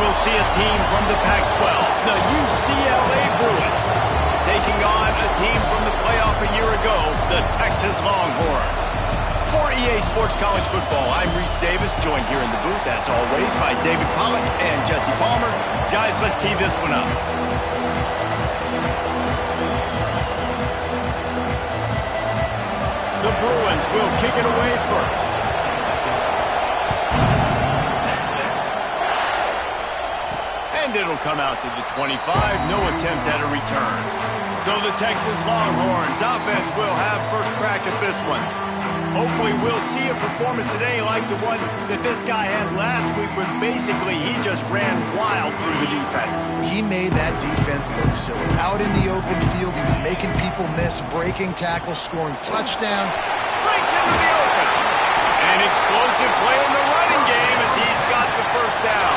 will see a team from the Pac-12, the UCLA Bruins, taking on a team from the playoff a year ago, the Texas Longhorns. For EA Sports College Football, I'm Reese Davis, joined here in the booth, as always, by David Pollack and Jesse Palmer. Guys, let's tee this one up. The Bruins will kick it away first. And it'll come out to the 25. No attempt at a return. So the Texas Longhorns offense will have first crack at this one. Hopefully we'll see a performance today like the one that this guy had last week when basically he just ran wild through the defense. He made that defense look silly. Out in the open field, he was making people miss, breaking tackles, scoring touchdown. Breaks into the open. An explosive play in the running game as he's got the first down.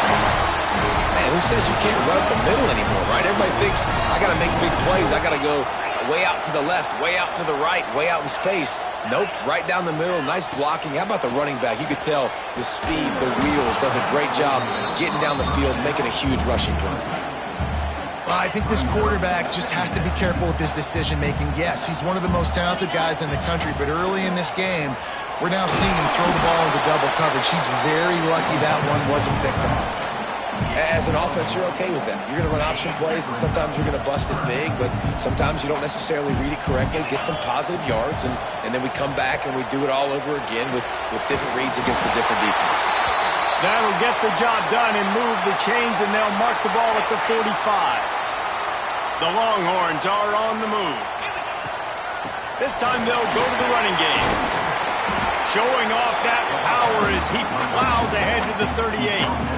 Man, who says you can't run up the middle anymore, right? Everybody thinks, I got to make big plays. I got to go way out to the left, way out to the right, way out in space. Nope, right down the middle, nice blocking. How about the running back? You could tell the speed, the wheels, does a great job getting down the field, making a huge rushing play. Well, I think this quarterback just has to be careful with his decision-making. Yes, he's one of the most talented guys in the country, but early in this game, we're now seeing him throw the ball into double coverage. He's very lucky that one wasn't picked off. As an offense, you're okay with that. You're going to run option plays, and sometimes you're going to bust it big, but sometimes you don't necessarily read it correctly, get some positive yards, and then we come back and we do it all over again with different reads against the different defense. That'll get the job done and move the chains, and they'll mark the ball at the 45. The Longhorns are on the move. This time they'll go to the running game. Showing off that power as he plows ahead to the 38.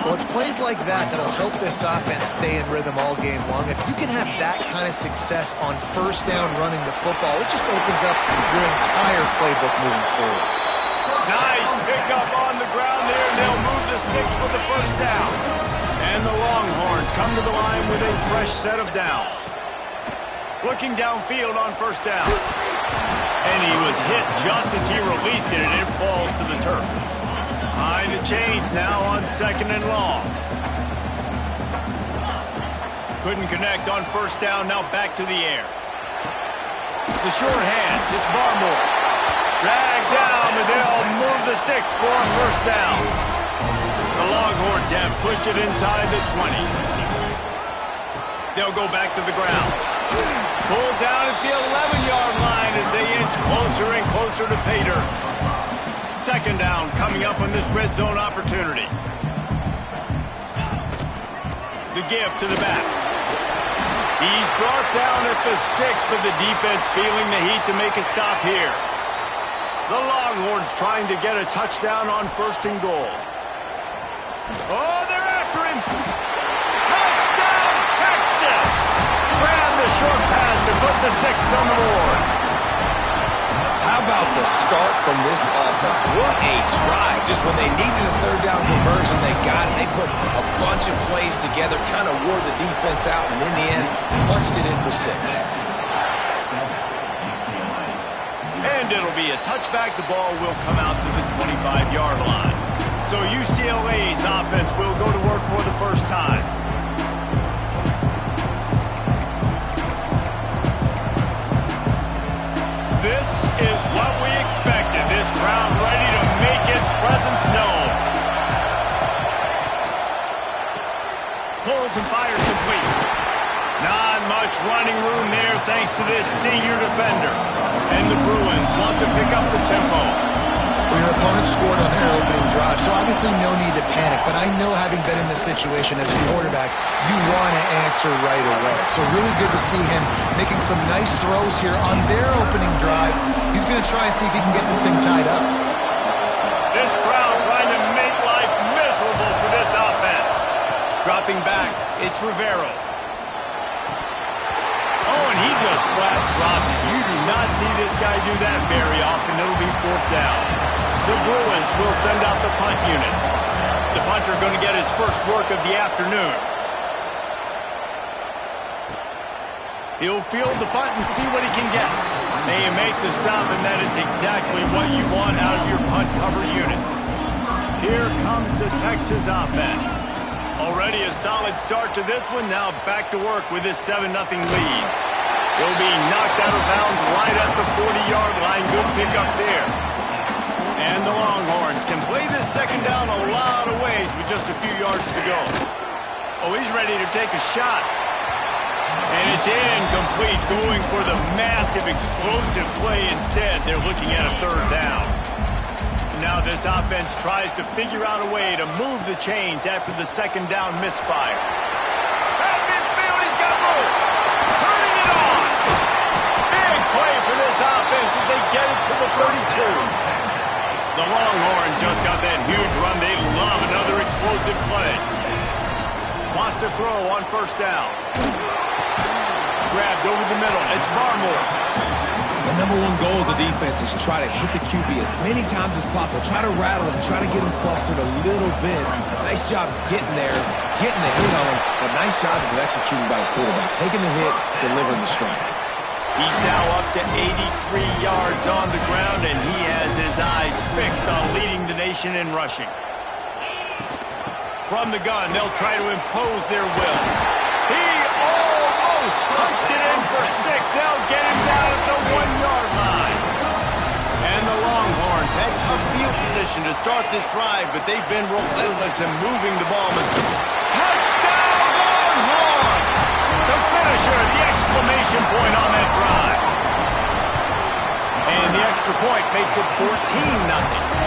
Well, it's plays like that that'll help this offense stay in rhythm all game long. If you can have that kind of success on first down running the football, it just opens up your entire playbook moving forward. Nice pickup on the ground there, and they'll move the sticks for the first down. And the Longhorns come to the line with a fresh set of downs. Looking downfield on first down. And he was hit just as he released it, and it falls to the turf. Behind the chains now on second and long. Couldn't connect on first down, now back to the air. The short hands, it's Barmore. Dragged down, and they'll move the sticks for a first down. The Longhorns have pushed it inside the 20. They'll go back to the ground. Pulled down at the 11-yard line as they inch closer and closer to pay dirt. Second down coming up on this red zone opportunity. The give to the back. He's brought down at the 6, but the defense feeling the heat to make a stop here. The Longhorns trying to get a touchdown on first and goal. Oh, they're after him. Touchdown, Texas! Grab the short pass to put the 6 on the board. How about the start from this offense? What a drive. Just when they needed a third down conversion, they got it. They put a bunch of plays together, kind of wore the defense out, and in the end, punched it in for 6. And it'll be a touchback. The ball will come out to the 25-yard line. So UCLA's offense will go to work for the first time. This is what we expected. This crowd ready to make its presence known. Pulls and fires complete. Not much running room there thanks to this senior defender. And the Bruins want to pick up the tempo. Well, your opponent scored on their opening drive, so obviously no need to panic. But I know, having been in this situation as a quarterback, you want to answer right away. So really good to see him making some nice throws here on their opening drive. He's going to try and see if he can get this thing tied up. This crowd trying to make life miserable for this offense. Dropping back, it's Rivero. Oh, and he just flat dropped it. You do not see this guy do that very often. It'll be fourth down. The Bruins will send out the punt unit. The punter going to get his first work of the afternoon. He'll field the punt and see what he can get. They make the stop, and that is exactly what you want out of your punt cover unit. Here comes the Texas offense. Already a solid start to this one. Now back to work with this 7-0 lead. He'll be knocked out of bounds right at the 40-yard line. Good pickup there. And the Longhorns can play this second down a lot of ways with just a few yards to go. Oh, he's ready to take a shot. And it's incomplete, going for the massive explosive play instead. They're looking at a third down. Now this offense tries to figure out a way to move the chains after the second down misfire. At midfield, he's got room. Turning it on. Big play for this offense as they get it to the 32. The Longhorns just got that huge run. They love another explosive play. Wants to throw on first down. Grabbed over the middle. It's Barmore. The number one goal as a defense is try to hit the QB as many times as possible. Try to rattle him, try to get him flustered a little bit. Nice job getting there, getting the hit on him, but nice job of executing by the quarterback. Taking the hit, delivering the strike. He's now up to 83 yards on the ground, and he has his eyes fixed on leading the nation in rushing. From the gun, they'll try to impose their will. He almost punched it in for 6. They'll get him down at the 1-yard line. And the Longhorns had tough field position to start this drive, but they've been relentless in moving the ball. Touchdown, Longhorns! The finisher, the exclamation point on that drive. And the extra point makes it 14-0.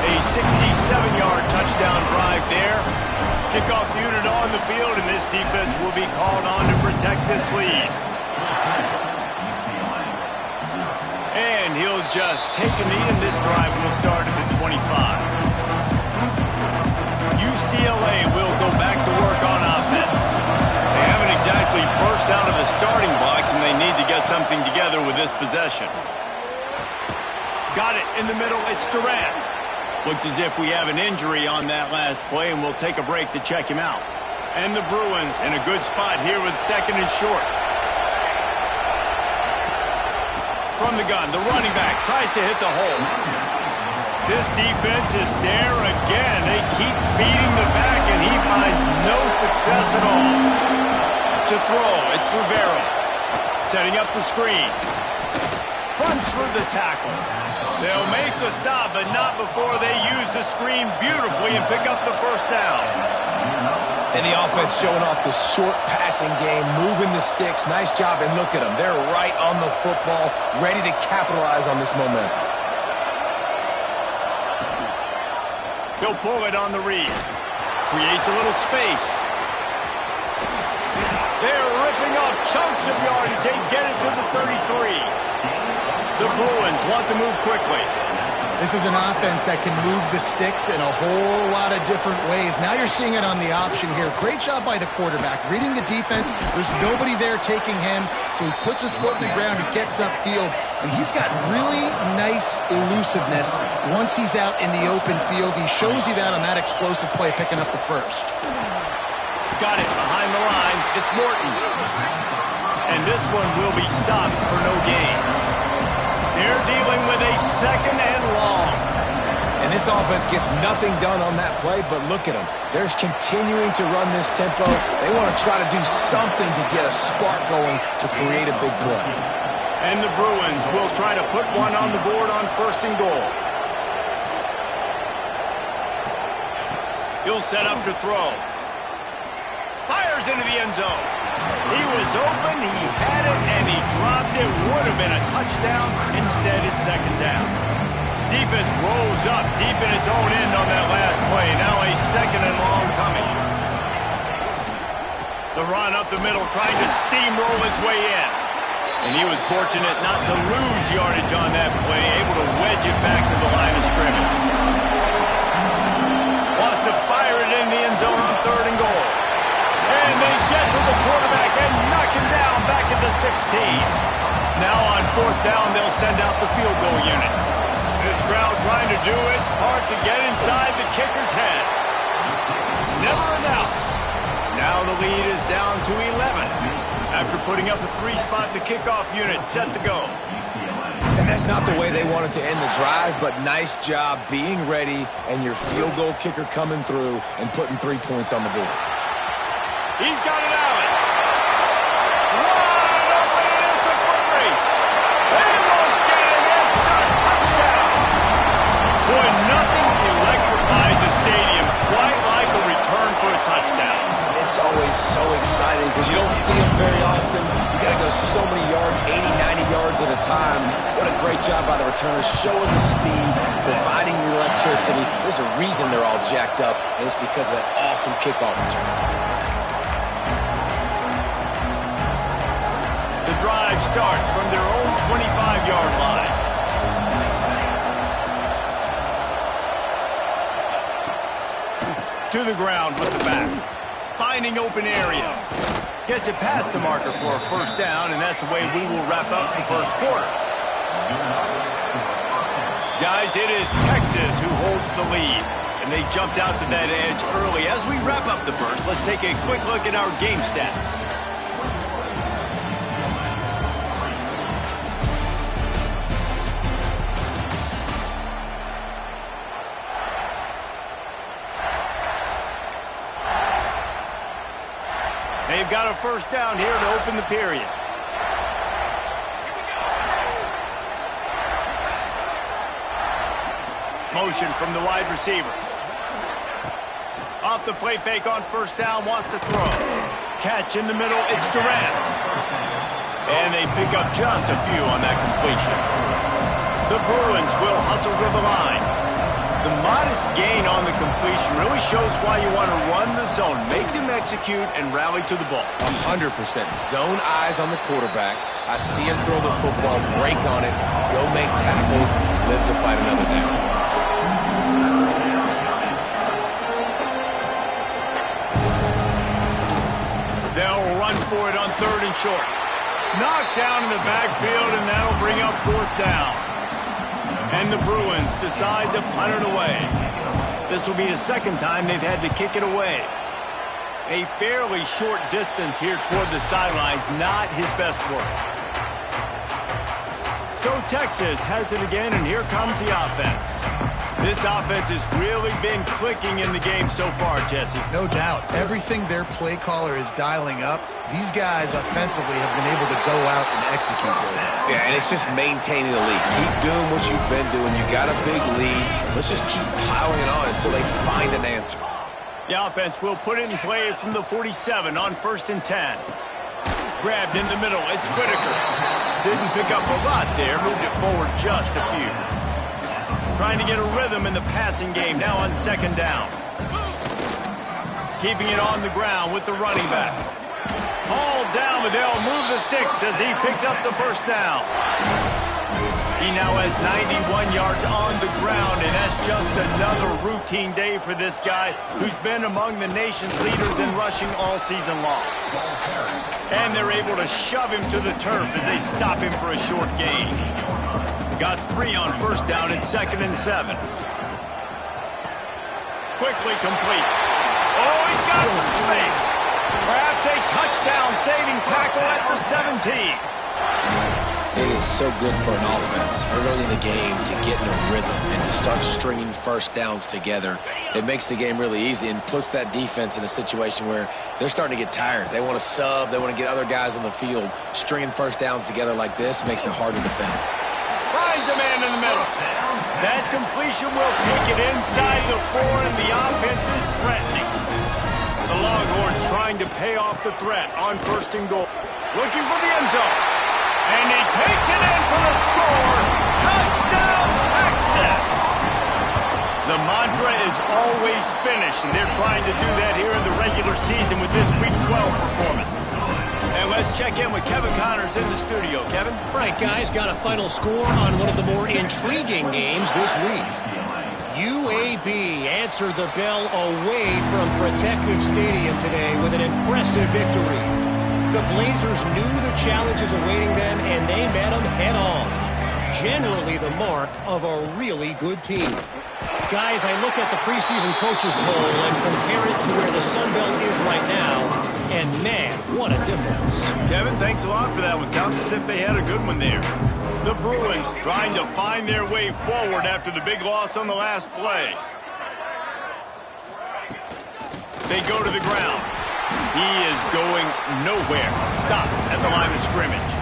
A 67-yard touchdown drive there. Kickoff unit on the field, and this defense will be called on to protect this lead. And he'll just take a knee, and this drive will start at the 25. UCLA will go back to work on offense. They haven't exactly burst out of the starting blocks, and they need to get something together with this possession. Got it in the middle. It's Durant. Looks as if we have an injury on that last play, and we'll take a break to check him out. And the Bruins in a good spot here with second and short. From the gun, the running back tries to hit the hole. This defense is there again. They keep feeding the back, and he finds no success at all. To throw, it's Rivera. Setting up the screen. Runs through the tackle. They'll make the stop, but not before they use the screen beautifully and pick up the first down. And the offense showing off the short passing game, moving the sticks. Nice job, and look at them. They're right on the football, ready to capitalize on this momentum. He'll pull it on the read. Creates a little space. They're ripping off chunks of yardage. They get it to the 33. The Bruins want to move quickly. This is an offense that can move the sticks in a whole lot of different ways. Now you're seeing it on the option here. Great job by the quarterback. Reading the defense. There's nobody there taking him, so he puts his foot in the ground and gets upfield. And he's got really nice elusiveness once he's out in the open field. He shows you that on that explosive play, picking up the first. Got it behind the line. It's Morton. And this one will be stopped for no gain. They're dealing with a second and long. And this offense gets nothing done on that play, but look at them. They're continuing to run this tempo. They want to try to do something to get a spark going to create a big play. And the Bruins will try to put one on the board on first and goal. He'll set up to throw. Fires into the end zone. He was open, he had it, and he dropped it. Would have been a touchdown. Instead, it's second down. Defense rolls up deep in its own end on that last play. Now a second and long coming. The run up the middle, trying to steamroll his way in. And he was fortunate not to lose yardage on that play, able to wedge it back to the line of scrimmage. Wants to fire it in the end zone on third and goal. And they get to the quarterback and knock him down back at the 16. Now on fourth down, they'll send out the field goal unit. This crowd trying to do its part to get inside the kicker's head. Never enough. Now the lead is down to 11. After putting up a 3-spot, the kickoff unit set to go. And that's not the way they wanted to end the drive, but nice job being ready and your field goal kicker coming through and putting 3 points on the board. He's got it out. Wide open, and it's a foot race. They won't get it. It's a touchdown. Boy, nothing electrifies a stadium quite like a return for a touchdown. It's always so exciting because you don't see them very often. You got to go so many yards, 80, 90 yards at a time. What a great job by the returners, showing the speed, providing the electricity. There's a reason they're all jacked up, and it's because of that awesome kickoff return. The drive starts from their own 25-yard line. To the ground with the back. Finding open areas. Gets it past the marker for a first down, and that's the way we will wrap up the first quarter. Guys, it is Texas who holds the lead, and they jumped out to that edge early. As we wrap up the first, let's take a quick look at our game stats. They've got a first down here to open the period. Motion from the wide receiver. Off the play fake on first down, wants to throw. Catch in the middle, it's Durant. And they pick up just a few on that completion. The Bruins will hustle to the line. The modest gain on the completion really shows why you want to run the zone, make them execute, and rally to the ball. 100%. Zone eyes on the quarterback. I see him throw the football, break on it, go make tackles, live to fight another down. They'll run for it on third and short. Knocked down in the backfield, and that'll bring up fourth down. And the Bruins decide to punt it away. This will be the second time they've had to kick it away. A fairly short distance here toward the sidelines, not his best work. So Texas has it again, and here comes the offense. This offense has really been clicking in the game so far, Jesse. No doubt. Everything their play caller is dialing up, these guys offensively have been able to go out and execute there. Yeah, and it's just maintaining the lead. Keep doing what you've been doing. You got a big lead. Let's just keep piling it on until they find an answer. The offense will put it in play from the 47 on 1st and 10. Grabbed in the middle. It's Whitaker. Didn't pick up a lot there. Moved it forward just a few. Trying to get a rhythm in the passing game now on 2nd down. Keeping it on the ground with the running back. Hauled down, but they'll move the sticks as he picks up the first down. He now has 91 yards on the ground, and that's just another routine day for this guy who's been among the nation's leaders in rushing all season long. And they're able to shove him to the turf as they stop him for a short gain. Got 3 on first down at 2nd and 7. Quickly complete. Oh, he's got some space. Perhaps a touchdown-saving tackle at the 17. It is so good for an offense early in the game to get in a rhythm and to start stringing first downs together. It makes the game really easy and puts that defense in a situation where they're starting to get tired. They want to sub. They want to get other guys on the field. Stringing first downs together like this makes it hard to defend. Finds a man in the middle. That completion will take it inside the 4, and the offense is threatening. The Longhorns trying to pay off the threat on 1st and goal. Looking for the end zone. And he takes it in for the score. Touchdown, Texas! The mantra is always finish, and they're trying to do that here in the regular season with this Week 12 performance. And let's check in with Kevin Connors in the studio. Kevin? Right, guys, got a final score on one of the more intriguing games this week. UAB answered the bell away from Protective Stadium today with an impressive victory. The Blazers knew the challenges awaiting them, and they met them head-on. Generally the mark of a really good team. Guys, I look at the preseason coaches poll and compare it to where the Sun Belt is right now, and Man, what a difference. Kevin, thanks a lot for that one. Sounds as if they had a good one there. The Bruins trying to find their way forward after the big loss on the last play. They go to the ground. He is going nowhere. Stop at the line of scrimmage.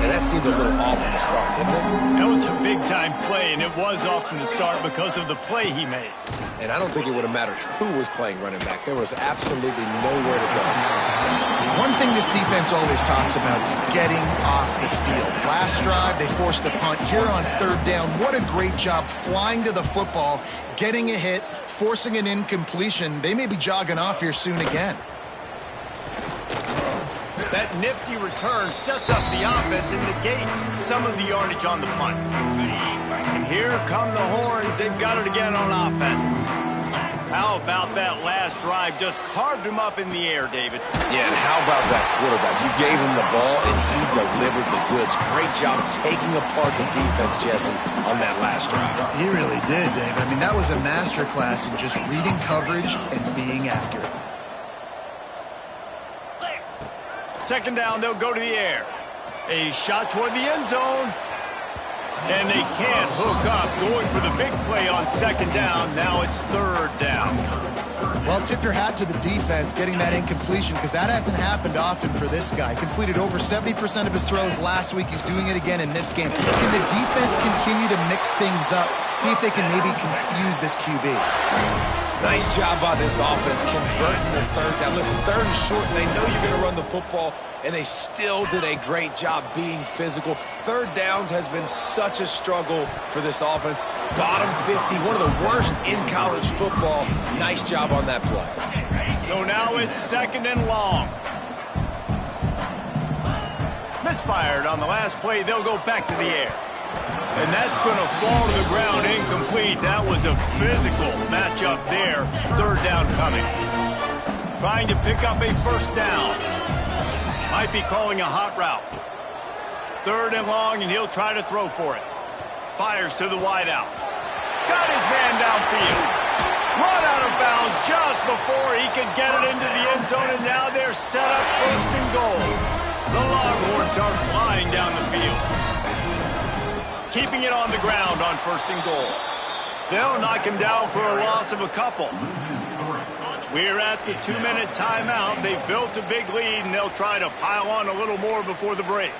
And that seemed a little off from the start, didn't it? That was a big-time play, and it was off from the start because of the play he made. And I don't think it would have mattered who was playing running back. There was absolutely nowhere to go. One thing this defense always talks about is getting off the field. Last drive, they forced the punt. Here on third down, what a great job flying to the football, getting a hit, forcing an incompletion. They may be jogging off here soon again. That nifty return sets up the offense and negates some of the yardage on the punt. And here come the horns. They've got it again on offense. How about that last drive? Just carved him up in the air, David. Yeah, and how about that quarterback? You gave him the ball, and he delivered the goods. Great job taking apart the defense, Jesse, on that last drive. He really did, David. I mean, that was a masterclass in just reading coverage and being accurate. Second down, they'll go to the air. A shot toward the end zone. And they can't hook up. Going for the big play on second down. Now it's third down. Well, tip your hat to the defense getting that incompletion because that hasn't happened often for this guy. Completed over 70% of his throws last week. He's doing it again in this game. Can the defense continue to mix things up? See if they can maybe confuse this QB. Nice job by this offense converting the third down. Listen, third and short, and they know you're going to run the football, and they still did a great job being physical. Third downs has been such a struggle for this offense. Bottom 50, one of the worst in college football. Nice job on that play. So now it's second and long. Misfired on the last play. They'll go back to the air. And that's going to fall to the ground incomplete. That was a physical matchup there. Third down coming. Trying to pick up a first down. Might be calling a hot route. Third and long, and he'll try to throw for it. Fires to the wideout. Got his man downfield. Run out of bounds just before he could get it into the end zone, and now they're set up first and goal. The Longhorns are flying down the field. Keeping it on the ground on first and goal. They'll knock him down for a loss of a couple. We're at the 2-minute timeout. They've built a big lead, and they'll try to pile on a little more before the break.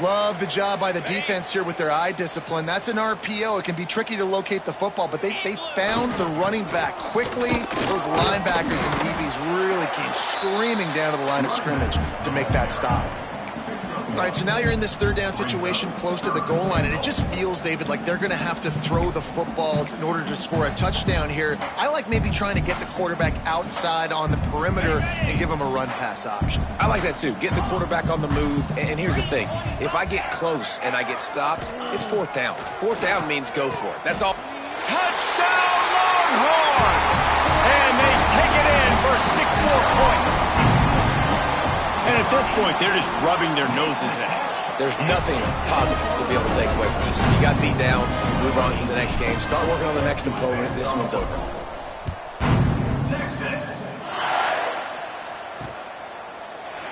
Love the job by the defense here with their eye discipline. That's an RPO. It can be tricky to locate the football, but they found the running back quickly. Those linebackers and DBs really came screaming down to the line of scrimmage to make that stop. All right, so now you're in this third down situation close to the goal line, and it just feels, David, like they're going to have to throw the football in order to score a touchdown here. I like maybe trying to get the quarterback outside on the perimeter and give him a run-pass option. I like that, too. Get the quarterback on the move. And here's the thing. If I get close and I get stopped, it's fourth down. Fourth down means go for it. That's all. Touchdown, Longhorns! And they take it in for 6 more points. And at this point, they're just rubbing their noses in it. There's nothing positive to be able to take away from this. You got beat down, move on to the next game, start working on the next opponent. This one's over.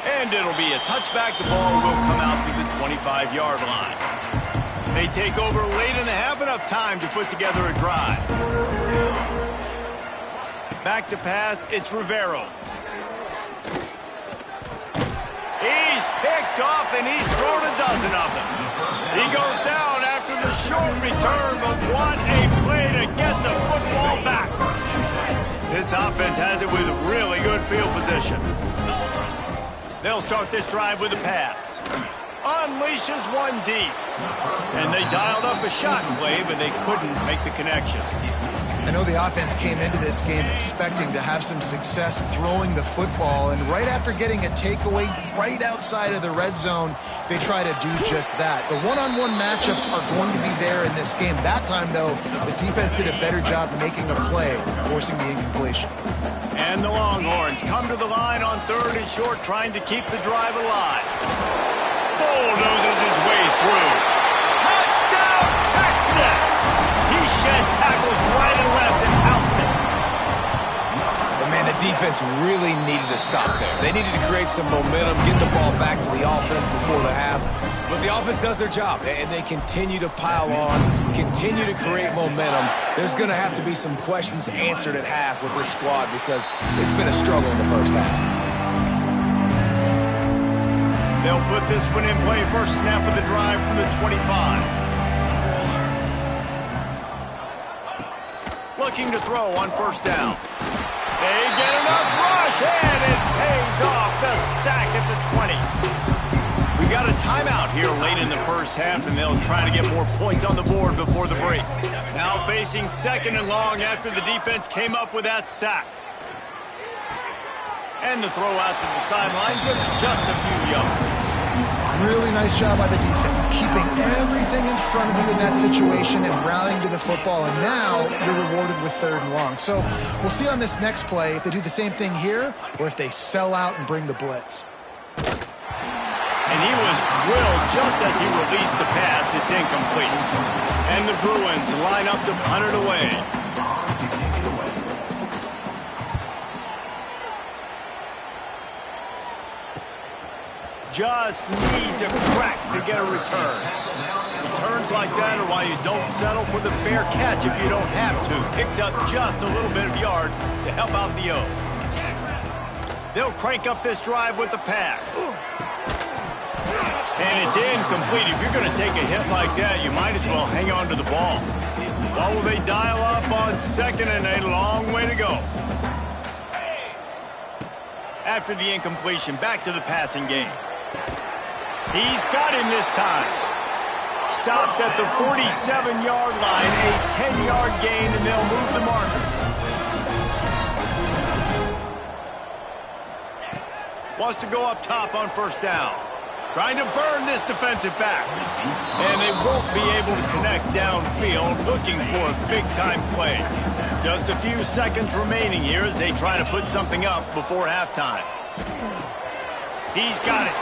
And it'll be a touchback. The ball will come out to the 25-yard line. They take over late in the half, enough time to put together a drive. Back to pass, it's Rivero. He's picked off, and he's thrown a dozen of them. He goes down after the short return, but what a play to get the football back. This offense has it with really good field position. They'll start this drive with a pass. Unleashes one deep. And they dialed up a shot play, but they couldn't make the connection. I know the offense came into this game expecting to have some success throwing the football, and right after getting a takeaway right outside of the red zone, they try to do just that. The one-on-one matchups are going to be there in this game. That time, though, the defense did a better job making a play, forcing the incompletion. And the Longhorns come to the line on third and short, trying to keep the drive alive. Bulldozes his way through. Touchdown, Texas! He shed tackles right and left and housed it. But man, the defense really needed to stop there. They needed to create some momentum, get the ball back to the offense before the half. But the offense does their job, and they continue to pile on, continue to create momentum. There's going to have to be some questions answered at half with this squad because it's been a struggle in the first half. They'll put this one in play. First snap of the drive from the 25. Looking to throw on first down. They get enough rush, and it pays off. The sack at the 20. We got a timeout here late in the first half, and they'll try to get more points on the board before the break. Now facing second and long after the defense came up with that sack. And the throw out to the sideline, give it just a few yards. Really nice job by the defense, keeping everything in front of you in that situation and rallying to the football. And now you're rewarded with third and long. So we'll see on this next play if they do the same thing here or if they sell out and bring the blitz. And he was drilled just as he released the pass. It's incomplete. And the Bruins line up to punt it away. Just needs a crack to get a return. Returns like that are why you don't settle for the fair catch if you don't have to. Picks up just a little bit of yards to help out the O. They'll crank up this drive with the pass. And it's incomplete. If you're going to take a hit like that, you might as well hang on to the ball. What will they dial up on second and a long way to go? After the incompletion, back to the passing game. He's got him this time. Stopped at the 47-yard line, a 10-yard gain, and they'll move the markers. Wants to go up top on first down. Trying to burn this defensive back. And they won't be able to connect downfield, looking for a big-time play. Just a few seconds remaining here as they try to put something up before halftime. He's got it.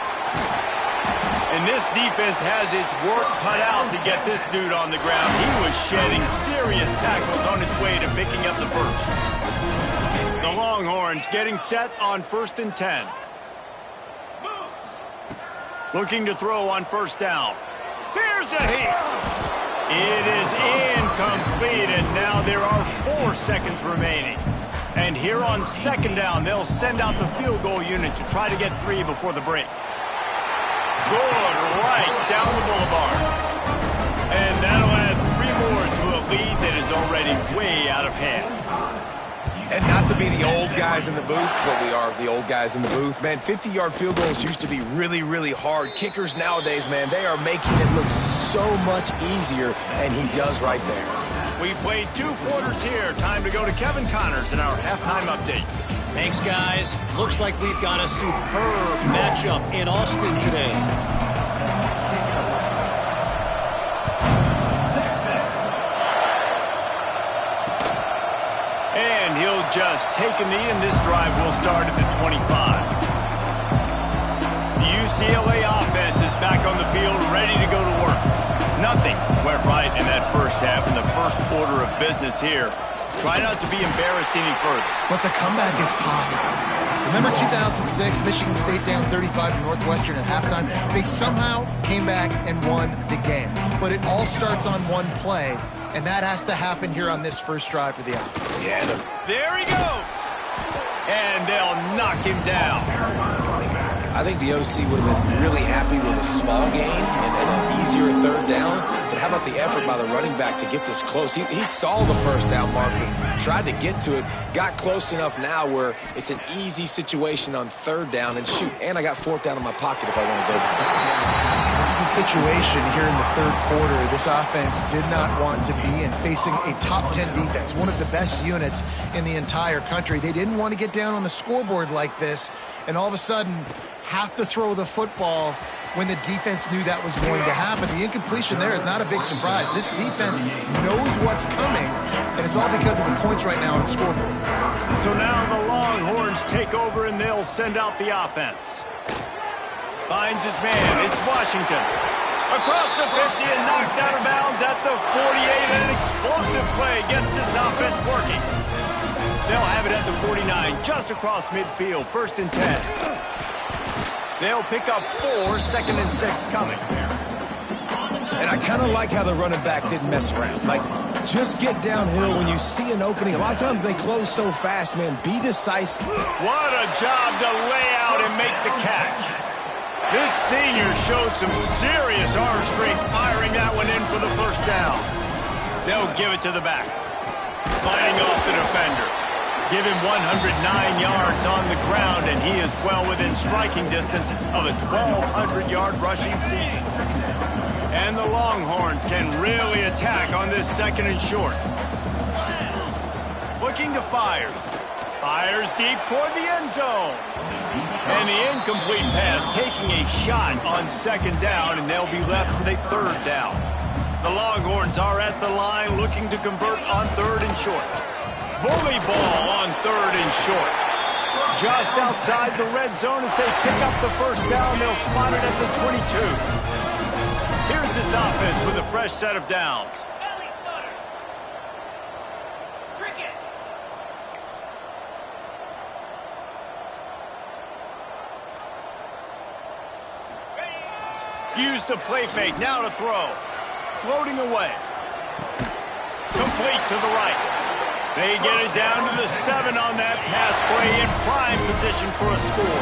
And this defense has its work cut out to get this dude on the ground. He was shedding serious tackles on his way to picking up the first. The Longhorns getting set on 1st and 10. Looking to throw on first down. Here's a hit. It is incomplete, and now there are 4 seconds remaining. And here on second down, they'll send out the field goal unit to try to get 3 before the break. Good, right down the boulevard. And that'll add 3 more to a lead that is already way out of hand. And not to be the old guys in the booth, but we are the old guys in the booth. Man, 50-yard field goals used to be really, really hard. Kickers nowadays, man, they are making it look so much easier, and he does right there. We played 2 quarters here. Time to go to Kevin Connors in our halftime update. Thanks, guys. Looks like we've got a superb matchup in Austin today. And he'll just take a knee, and this drive will start at the 25. The UCLA offense is back on the field, ready to go to work. Nothing went right in that first half, and the first order of business here. Try not to be embarrassed any further. But the comeback is possible. Remember 2006, Michigan State down 35 to Northwestern at halftime? They somehow came back and won the game. But it all starts on one play, and that has to happen here on this first drive for the offense. Yeah, there he goes. And they'll knock him down. I think the OC would have been really happy with a small gain and an easier third down. But how about the effort by the running back to get this close? He saw the first down marker, tried to get to it, got close enough now where it's an easy situation on third down. And shoot, and I got 4th down in my pocket if I want to go for it. This is a situation here in the third quarter this offense did not want to be in, facing a top 10 defense, one of the best units in the entire country. They didn't want to get down on the scoreboard like this, and all of a sudden have to throw the football when the defense knew that was going to happen. The incompletion there is not a big surprise. This defense knows what's coming, and it's all because of the points right now on the scoreboard. So now the Longhorns take over, and they'll send out the offense. Finds his man. It's Washington. Across the 50 and knocked out of bounds at the 48. And an explosive play gets this offense working. They'll have it at the 49, just across midfield, 1st and 10. They'll pick up 4, 2nd and 6 coming. And I kind of like how the running back didn't mess around. Like, just get downhill when you see an opening. A lot of times they close so fast, man. Be decisive. What a job to lay out and make the catch. This senior showed some serious arm strength firing that one in for the 1st down. They'll give it to the back. Fighting off the defender. Give him 109 yards on the ground, and he is well within striking distance of a 1,200-yard rushing season. And the Longhorns can really attack on this 2nd and short. Looking to fire. Fires deep toward the end zone. And the incomplete pass taking a shot on 2nd down, and they'll be left with a 3rd down. The Longhorns are at the line looking to convert on 3rd and short. Bully ball on 3rd and short. Just outside the red zone as they pick up the 1st down. They'll spot it at the 22. Here's this offense with a fresh set of downs. Use the play fake, now to throw. Floating away. Complete to the right. They get it down to the 7 on that pass play in prime position for a score.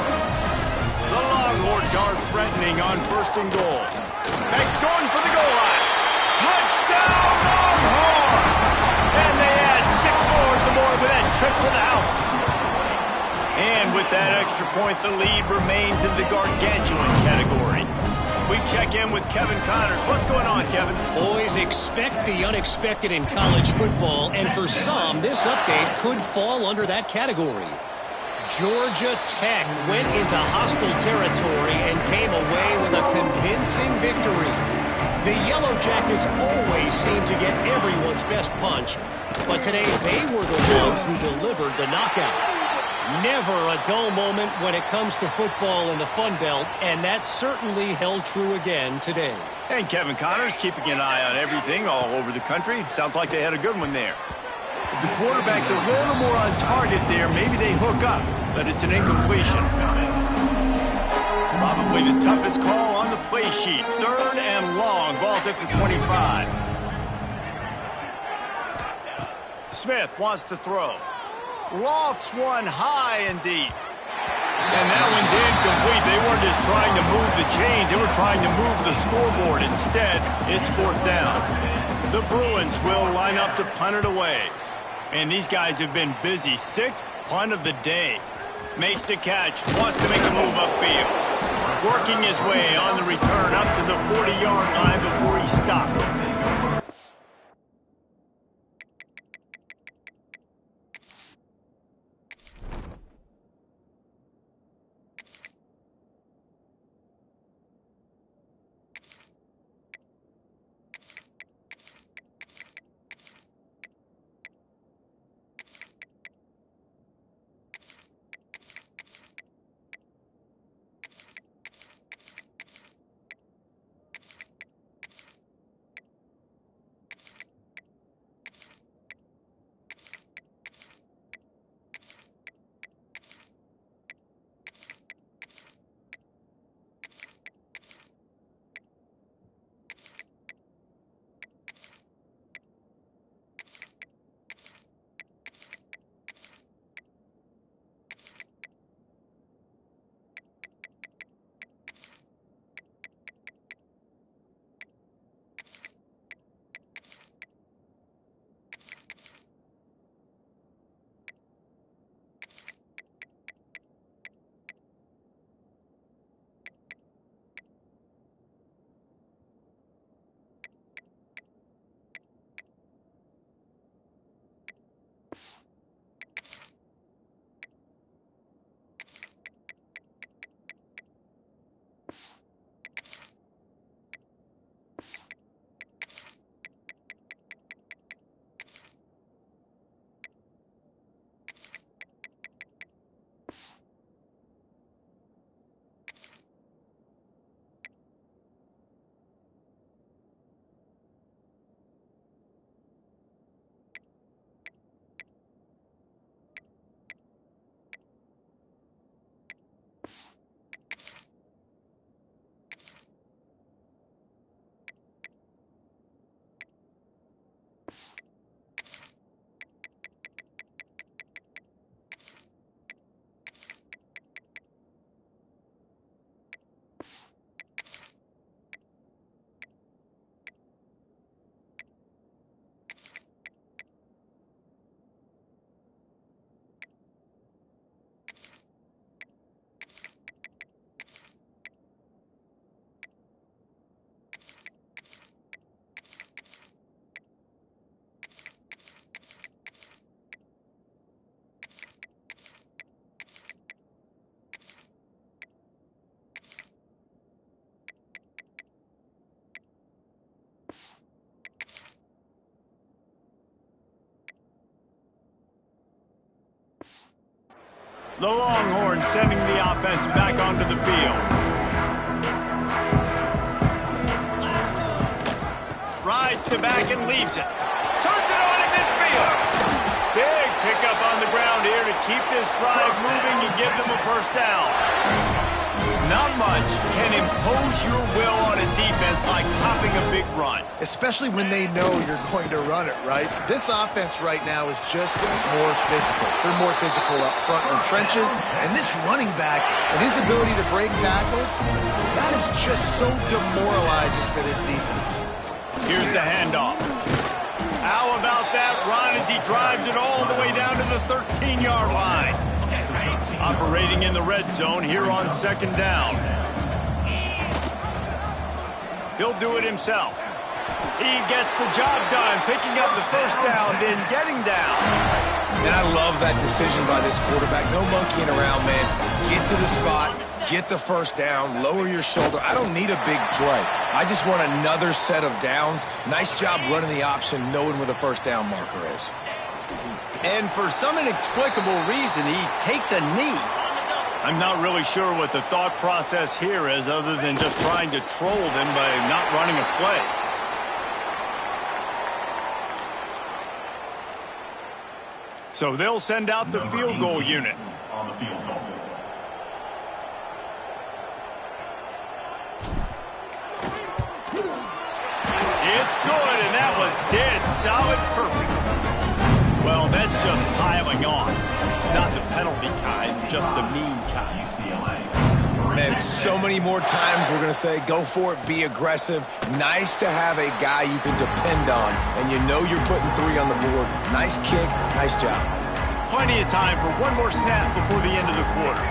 The Longhorns are threatening on 1st and goal. Next going for the goal line. Touchdown Longhorn! And they add 6 more to the board with that trip to the house. And with that extra point, the lead remains in the gargantuan category. We check in with Kevin Connors. What's going on, Kevin? Boys, expect the unexpected in college football, and for some, this update could fall under that category. Georgia Tech went into hostile territory and came away with a convincing victory. The Yellow Jackets always seem to get everyone's best punch, but today they were the ones who delivered the knockout. Never a dull moment when it comes to football in the Fun Belt, and that certainly held true again today. And Kevin Connors keeping an eye on everything all over the country. Sounds like they had a good one there. If the quarterback's a little more on target there, maybe they hook up, but it's an incompletion. Probably the toughest call on the play sheet. 3rd and long, ball's at the 25. Smith wants to throw. Lofts one high and deep. And that one's incomplete. They weren't just trying to move the chains. They were trying to move the scoreboard. Instead, it's 4th down. The Bruins will line up to punt it away. And these guys have been busy. 6th punt of the day. Makes the catch. Wants to make a move upfield. Working his way on the return up to the 40-yard line before he stopped. The Longhorns sending the offense back onto the field. Rides to back and leaves it. Turns it on in midfield. Big pickup on the ground here to keep this drive moving and give them a first down. Not much can impose your will on a defense like popping a big run. Especially when they know you're going to run it, right? This offense right now is just more physical. They're more physical up front in the trenches. And this running back and his ability to break tackles, that is just so demoralizing for this defense. Here's the handoff. How about that run as he drives it all the way down to the 13-yard line? Operating in the red zone here on second down. He'll do it himself. He gets the job done, picking up the first down, then getting down. And I love that decision by this quarterback. No monkeying around, man. Get to the spot, get the first down, lower your shoulder. I don't need a big play. I just want another set of downs. Nice job running the option, knowing where the first down marker is. And for some inexplicable reason, he takes a knee. I'm not really sure what the thought process here is other than just trying to troll them by not running a play. So they'll send out the field goal unit. On the field goal. It's good, and that was dead solid perfect. Well, that's just piling on. Not the penalty kind, just the mean kind. UCLA. Man, so many more times we're going to say, go for it, be aggressive. Nice to have a guy you can depend on, and you know you're putting 3 on the board. Nice kick, nice job. Plenty of time for one more snap before the end of the quarter.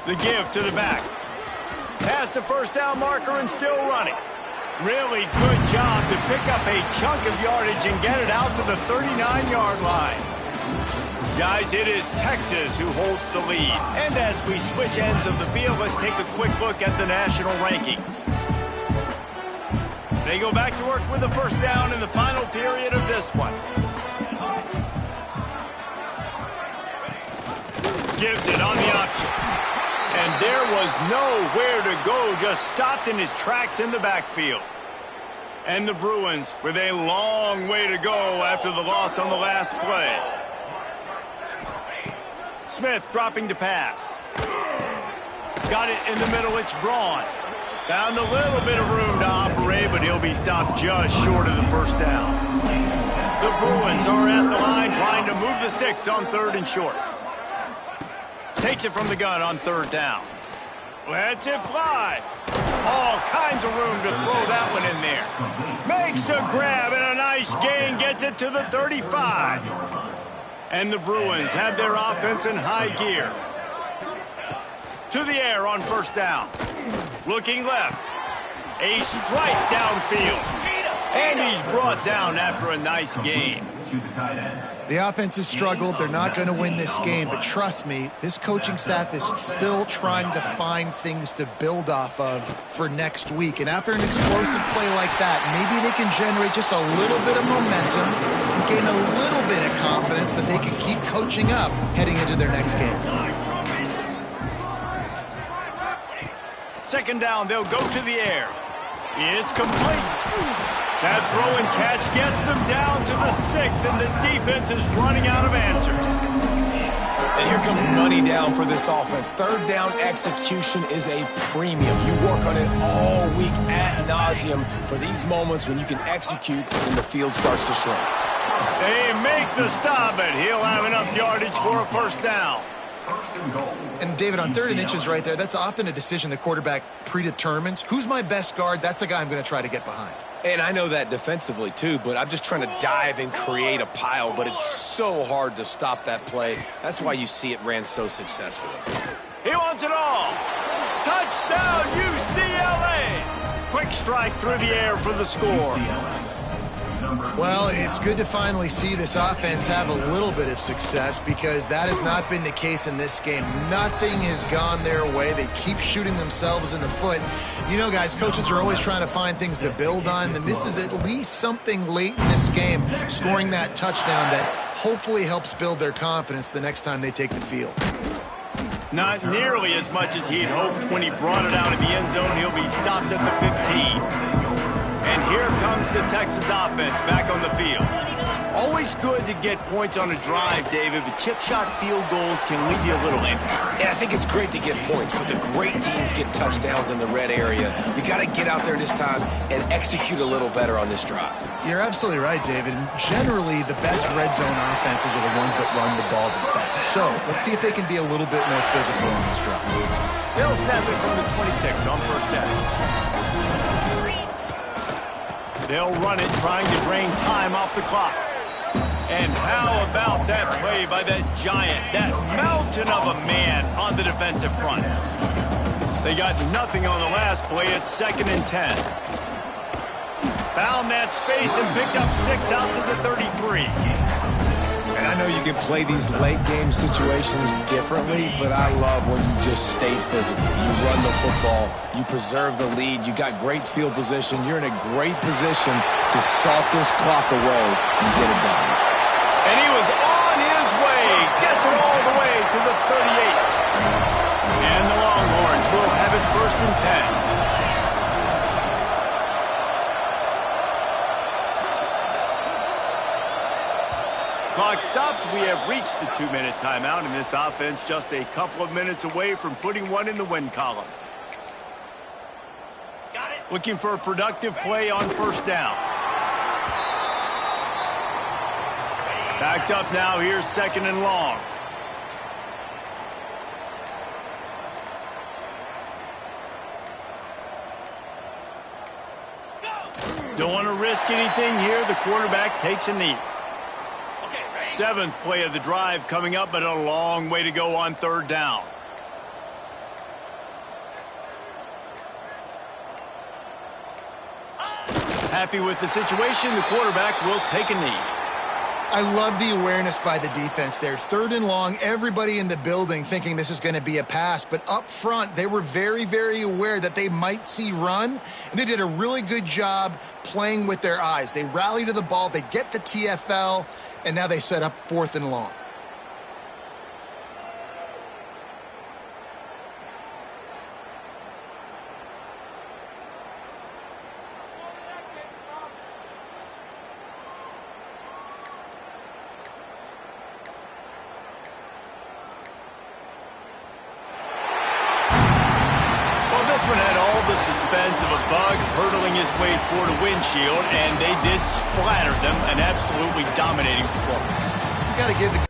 The give to the back. Past the first down marker and still running. Really good job to pick up a chunk of yardage and get it out to the 39-yard line. Guys, it is Texas who holds the lead. And as we switch ends of the field, let's take a quick look at the national rankings. They go back to work with the first down in the final period of this one. Gives it on the option. And there was nowhere to go, just stopped in his tracks in the backfield. And the Bruins with a long way to go after the loss on the last play. Smith dropping to pass. Got it in the middle, it's Braun. Found a little bit of room to operate, but he'll be stopped just short of the first down. The Bruins are at the line trying to move the sticks on 3rd and short. Takes it from the gun on 3rd down. Lets it fly. All kinds of room to throw that one in there. Makes the grab and a nice gain. Gets it to the 35. And the Bruins have their offense in high gear. To the air on first down. Looking left. A strike downfield. And he's brought down after a nice gain. The offense has struggled. They're not going to win this game, but trust me, this coaching staff is still trying to find things to build off of for next week. And after an explosive play like that, maybe they can generate just a little bit of momentum and gain a little bit of confidence that they can keep coaching up heading into their next game. Second down, they'll go to the air. It's complete. That throw and catch gets them down to the 6, and the defense is running out of answers. And here comes money down for this offense. 3rd down execution is a premium. You work on it all week ad nauseum for these moments when you can execute and the field starts to shrink. They make the stop, and he'll have enough yardage for a first down. And David, on 3rd and inches right there, that's often a decision the quarterback predetermines. Who's my best guard? That's the guy I'm going to try to get behind. And I know that defensively, too, but I'm just trying to dive and create a pile, but it's so hard to stop that play. That's why you see it ran so successfully. He wants it all. Touchdown, UCLA. Quick strike through the air for the score. Well, it's good to finally see this offense have a little bit of success because that has not been the case in this game. Nothing has gone their way. They keep shooting themselves in the foot. You know, guys, coaches are always trying to find things to build on, and this is at least something late in this game, scoring that touchdown that hopefully helps build their confidence the next time they take the field. Not nearly as much as he had hoped when he brought it out of the end zone. He'll be stopped at the 15. And here comes the Texas offense back on the field. Always good to get points on a drive, David, but chip shot field goals can leave you a little empty. And I think it's great to get points, but the great teams get touchdowns in the red area. You got to get out there this time and execute a little better on this drive. You're absolutely right, David. And generally, the best red zone offenses are the ones that run the ball the best. So let's see if they can be a little bit more physical on this drive. They'll snap it from the 26 on first down. They'll run it, trying to drain time off the clock. And how about that play by that giant, that mountain of a man on the defensive front? They got nothing on the last play. It's 2nd and 10. Found that space and picked up 6 out to the 33. And I know you can play these late game situations differently, but I love when you just stay physical. You run the football, you preserve the lead, you got great field position, you're in a great position to salt this clock away and get it done. And he was on his way, gets it all the way to the 38. And the Longhorns will have it 1st and 10. Clock stops. We have reached the 2-minute timeout, and this offense just a couple of minutes away from putting one in the win column. Got it. Looking for a productive play on first down. Backed up now. Here's 2nd and long. Don't want to risk anything here. The quarterback takes a knee. 7th play of the drive coming up, but a long way to go on 3rd down. Happy with the situation, the quarterback will take a knee. I love the awareness by the defense there. 3rd and long, everybody in the building thinking this is going to be a pass, but up front, they were very, very aware that they might see run, and they did a really good job playing with their eyes. They rally to the ball, they get the TFL, and now they set up 4th and long. Of a bug hurtling his way toward a windshield, and they did splatter them. An absolutely dominating performance. You got to give the